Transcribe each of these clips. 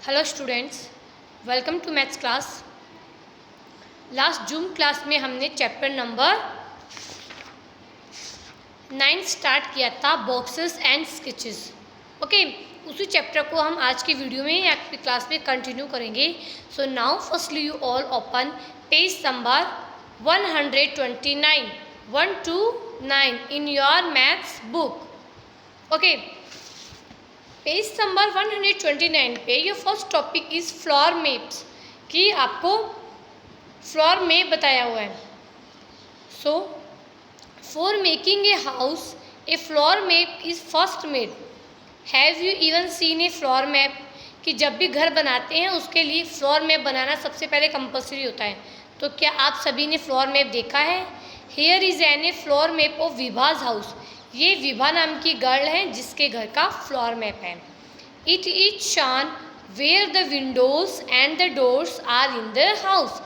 Hello students, welcome to maths class. Last Zoom class में हमने chapter number 9 start किया था, बॉक्सेस एंड स्केचेस। ओके, उसी chapter को हम आज की वीडियो में आपकी क्लास में कंटिन्यू करेंगे। So now firstly you all open page number 129 129 in your maths book. Okay, page number 129 पे your first topic is floor maps, कि आपको फ्लोर मैप बताया हुआ है। So for making a house A floor map is first made. Have you even seen A floor map? कि जब भी घर बनाते हैं उसके लिए फ्लोर मैप बनाना सबसे पहले कंपलसरी होता है। तो क्या आप सभी ने फ्लोर मैप देखा है? Here is an a floor map of Vibha's house. ये विभा नाम की गर्ल है जिसके घर का फ्लोर मैप है। It is shown where the windows and the doors are in the house.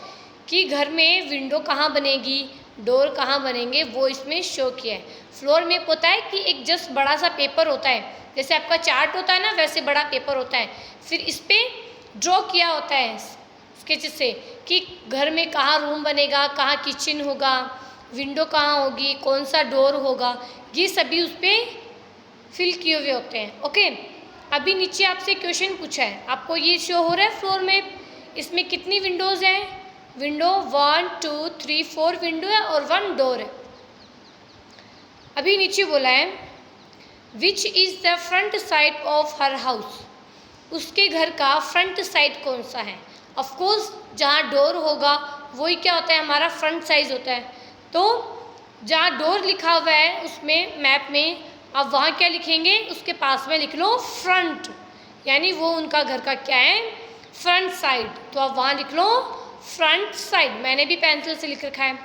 कि घर में विंडो कहाँ बनेगी, डोर कहाँ बनेंगे, वो इसमें शो किया है। फ्लोर मैप होता है कि एक जस्ट बड़ा सा पेपर होता है, जैसे आपका चार्ट होता है ना, वैसे बड़ा पेपर होता है। फिर इस पर ड्रॉ किया होता है स्केच से कि घर में कहाँ रूम बनेगा, कहाँ किचन होगा, विंडो कहाँ होगी, कौन सा डोर होगा, ये सभी उस पर फिल किए हुए होते हैं। ओके, अभी नीचे आपसे क्वेश्चन पूछा है, आपको ये शो हो रहा है फ्लोर मैप। इसमें कितनी विंडोज़ हैं? विंडो 1 2 3 4 विंडो है और 1 डोर है। अभी नीचे बोला है which is the front side of her house. उसके घर का फ्रंट साइड कौन सा है? ऑफकोर्स जहाँ डोर होगा वही क्या होता है, हमारा फ्रंट साइड होता है। तो जहाँ डोर लिखा हुआ है उसमें मैप में आप वहाँ क्या लिखेंगे, उसके पास में लिख लो फ्रंट, यानी वो उनका घर का क्या है, फ्रंट साइड। तो आप वहाँ लिख लो फ्रंट साइड, मैंने भी पेंसिल से लिख रखा है।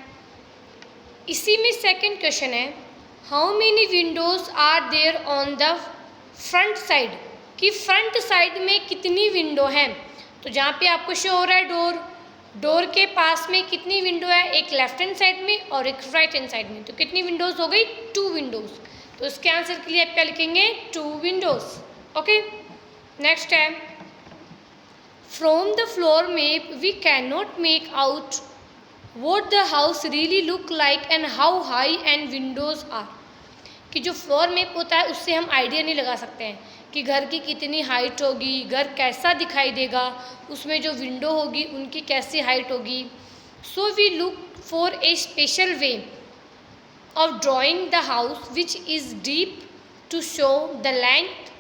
इसी में सेकंड क्वेश्चन है how many windows are there on the front side. कि फ्रंट साइड में कितनी विंडो हैं? तो जहाँ पे आपको शो हो रहा है डोर, डोर के पास में कितनी विंडो है, एक लेफ्ट हैंड साइड में और एक राइट हैंड साइड में। तो कितनी विंडोज़ हो गई? 2 विंडोज़। तो इसके आंसर के लिए आप क्या लिखेंगे? 2 विंडोज़। ओके, नेक्स्ट है from the floor map we can not make out what the house really look like and how high and windows are। कि जो फ्लोर मैप होता है उससे हम आइडिया नहीं लगा सकते हैं कि घर की कितनी हाइट होगी, घर कैसा दिखाई देगा, उसमें जो विंडो होगी उनकी कैसी हाइट होगी। So we look for a special way of drawing the house which is deep to show the length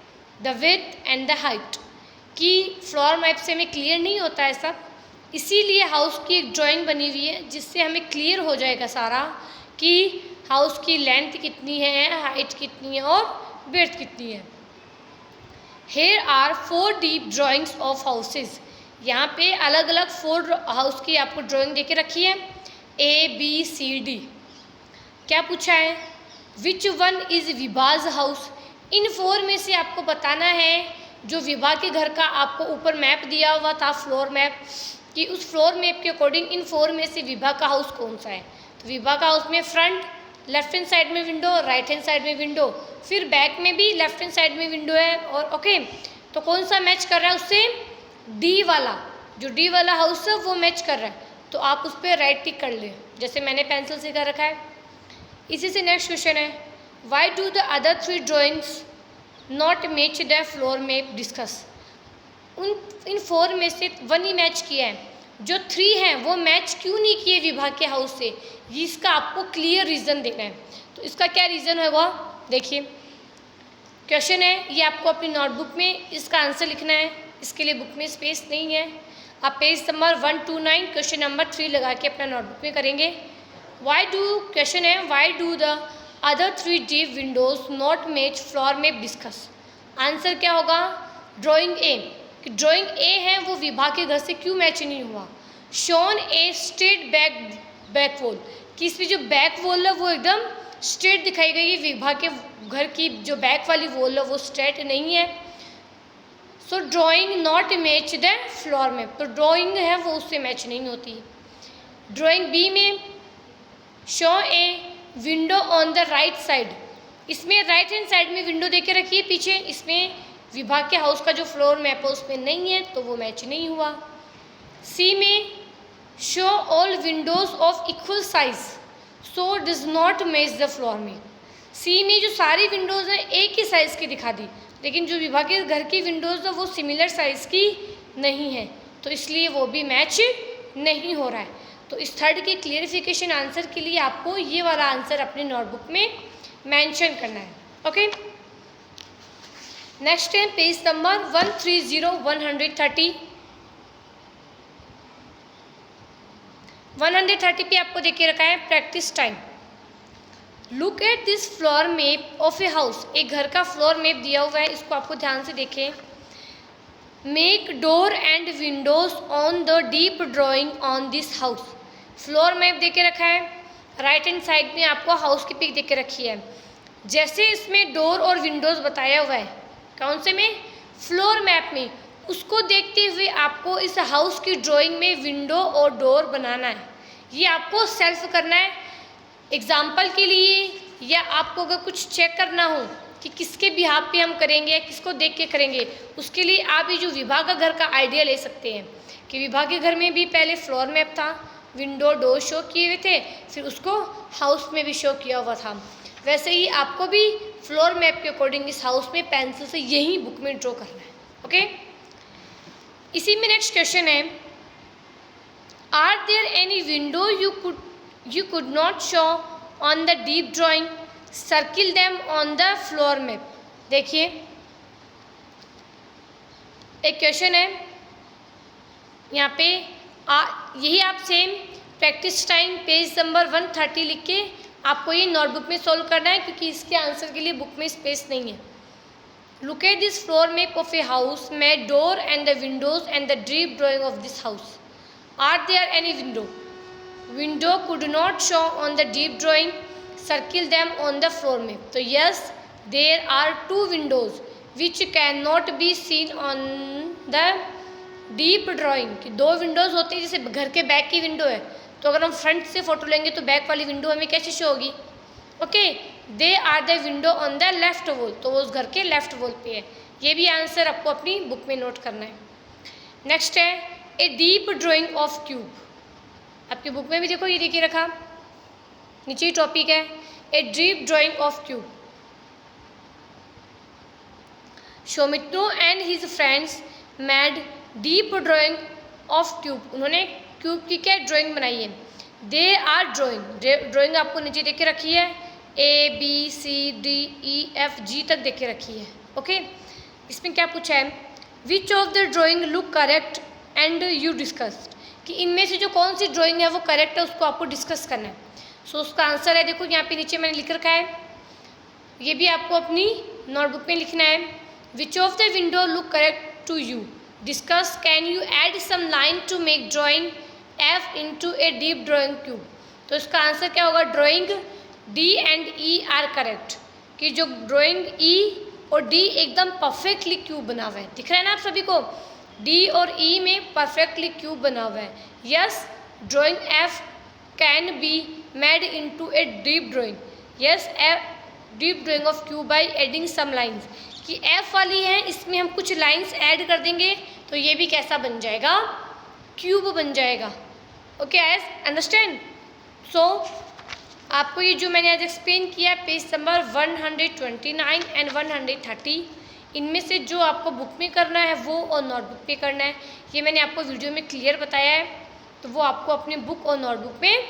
the width and the height. कि फ्लोर मैप से हमें क्लियर नहीं होता है सब, इसीलिए हाउस की एक ड्राइंग बनी हुई है जिससे हमें क्लियर हो जाएगा सारा कि हाउस की लेंथ कितनी है, हाइट कितनी है और विड्थ कितनी है। Here are 4 deep drawings of houses. यहाँ पे अलग अलग 4 हाउस की आपको ड्राइंग देके रखी है, ABCD। क्या पूछा है? Which one is Vibha's house. इन 4 में से आपको बताना है जो विभा के घर का आपको ऊपर मैप दिया हुआ था, फ्लोर मैप, कि उस फ्लोर मैप के अकॉर्डिंग इन 4 में से विभा का हाउस कौन सा है। तो विभा का हाउस में फ्रंट, लेफ्ट हैंड साइड में विंडो, राइट हैंड साइड में विंडो, फिर बैक में भी लेफ्ट हैंड साइड में विंडो है। और ओके, तो कौन सा मैच कर रहा है उससे? डी वाला, जो डी वाला हाउस है वो मैच कर रहा है। तो आप उस पर राइट टिक कर ले, जैसे मैंने पेंसिल से कर रखा है। इसी से नेक्स्ट क्वेश्चन है why do the other 3 drawings not match the floor map discuss. इन 4 में से 1 ही मैच किया है, जो 3 हैं वो मैच क्यों नहीं किए विभाग के हाउस से, ये इसका आपको क्लियर रीज़न देना है। तो इसका क्या रीज़न है वो देखिए, क्वेश्चन है ये आपको अपनी नोटबुक में इसका आंसर लिखना है। इसके लिए बुक में स्पेस नहीं है, आप पेज नंबर 129 क्वेश्चन नंबर 3 लगा के अपना नोटबुक में करेंगे। वाई डू, क्वेश्चन है why do the other 3 deep Windows not match floor map discuss. Answer क्या होगा? ड्राइंग ए, कि ड्राइंग ए है वो विभा के घर से क्यों मैच नहीं हुआ। Shown a straight back wall, कि इसमें जो बैक वॉल है वो एकदम स्ट्रेट दिखाई गई है, विभा के घर की जो बैक वाली वॉल है वो स्ट्रेट नहीं है। सो drawing not match the floor map, तो ड्राइंग है वो उससे मैच नहीं होती। ड्राइंग बी में show a window on the right side, इसमें राइट हैंड साइड में विंडो देके रखी है पीछे, इसमें विभा के हाउस का जो फ्लोर मैप है उसमें नहीं है, तो वो मैच नहीं हुआ। सी में show all windows of equal size so does not match the floor map. C में जो सारी विंडोज़ हैं एक ही साइज़ की दिखा दी, लेकिन जो विभा के घर की विंडोज़ है वो सिमिलर साइज़ की नहीं है, तो इसलिए वो भी मैच नहीं हो रहा है। तो इस थर्ड के क्लियरिफिकेशन आंसर के लिए आपको ये वाला आंसर अपनी नोटबुक में मेंशन करना है। ओके, नेक्स्ट है पेज नंबर 130 130 पे आपको देखिए रखा है practice time. Look at this floor map of a house. एक घर का फ्लोर मैप दिया हुआ है, इसको आपको ध्यान से देखें। Make door and Windows on the deep drawing on this house. Floor map देके रखा है, राइट हैंड साइड में आपको हाउस की पिक देके रखी है। जैसे इसमें डोर और विंडोज़ बताया हुआ है, कौन से में? फ्लोर मैप में। उसको देखते हुए आपको इस हाउस की ड्राइंग में विंडो और डोर बनाना है। ये आपको सेल्फ करना है एग्जाम्पल के लिए, या आपको अगर कुछ चेक करना हो कि किसके बिहाफ पे हम करेंगे या किसको देख के करेंगे, उसके लिए आप ये जो विभा का घर का आइडिया ले सकते हैं कि विभा के घर में भी पहले फ्लोर मैप था, विंडो डोर शो किए हुए थे, फिर उसको हाउस में भी शो किया हुआ था। वैसे ही आपको भी फ्लोर मैप के अकॉर्डिंग इस हाउस में पेंसिल से यही बुक में ड्रॉ करना है। ओके, इसी में नेक्स्ट क्वेश्चन है, are there any window you could not show on the deep drawing, circle them on the floor map। देखिए एक क्वेश्चन है यहाँ पे, यही आप same practice time page number 130 लिख के आपको ये नोटबुक में सॉल्व करना है, क्योंकि इसके आंसर के लिए बुक में स्पेस नहीं है। Look at this floor map of a house, make door and the windows and the deep drawing of this house. Are there any window? Window could not show on the deep drawing, circle them on the floor map। तो yes, there are two windows which cannot be seen on the deep drawing। कि दो Windows होते हैं, जैसे घर के back की window है, तो अगर हम फ्रंट से फोटो लेंगे तो बैक वाली विंडो हमें कैसे शो होगी? Okay, they are the window on the left wall, तो वो उस घर के लेफ्ट वॉल पे है। ये भी आंसर आपको अपनी बुक में नोट करना है। नेक्स्ट है a deep drawing of cube. आपकी बुक में भी देखो ये देखिए रखा, नीचे ही टॉपिक है a deep drawing of cube. Shomitro and his friends made deep drawing of cube. उन्होंने क्यूब की क्या ड्राइंग बनाई है? दे आर ड्राइंग आपको नीचे देख के रखी है, ABCDEFG तक देख के रखी है। ओके, इसमें क्या पूछा है? Which of the drawing look correct and you discussed. कि इनमें से जो कौन सी ड्राइंग है वो करेक्ट है, उसको आपको डिस्कस करना है। सो उसका आंसर है, देखो यहाँ पे नीचे मैंने लिख रखा है, ये भी आपको अपनी नोटबुक में लिखना है। Which of the window look correct to you, discuss, can you add some line to make drawing F into a deep drawing cube. तो इसका आंसर क्या होगा? Drawing D and E are correct. कि जो drawing E और D एकदम perfectly cube बना हुआ है, दिख रहा है ना आप सभी को? D और E में परफेक्टली क्यूब बना हुआ है। Yes, drawing F can be made into a deep drawing. Yes, deep drawing of cube by adding some lines. कि F वाली है, इसमें हम कुछ लाइंस ऐड कर देंगे तो ये भी कैसा बन जाएगा? क्यूब बन जाएगा। Okay, I understand. सो आपको ये जो मैंने आज एक्सप्लेन किया पेज नंबर 129 एंड 130, इनमें से जो आपको बुक में करना है वो और नोटबुक पे करना है। ये मैंने आपको वीडियो में क्लियर बताया है, तो वो आपको अपनी बुक और नोटबुक में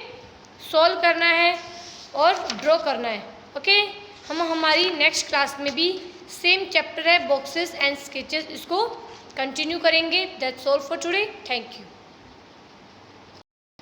सॉल्व करना है और ड्रॉ करना है। ओके, हम हमारी नेक्स्ट क्लास में भी सेम चैप्टर है बॉक्सेस एंड स्केचेस, इसको कंटिन्यू करेंगे। That's all for today. Thank you.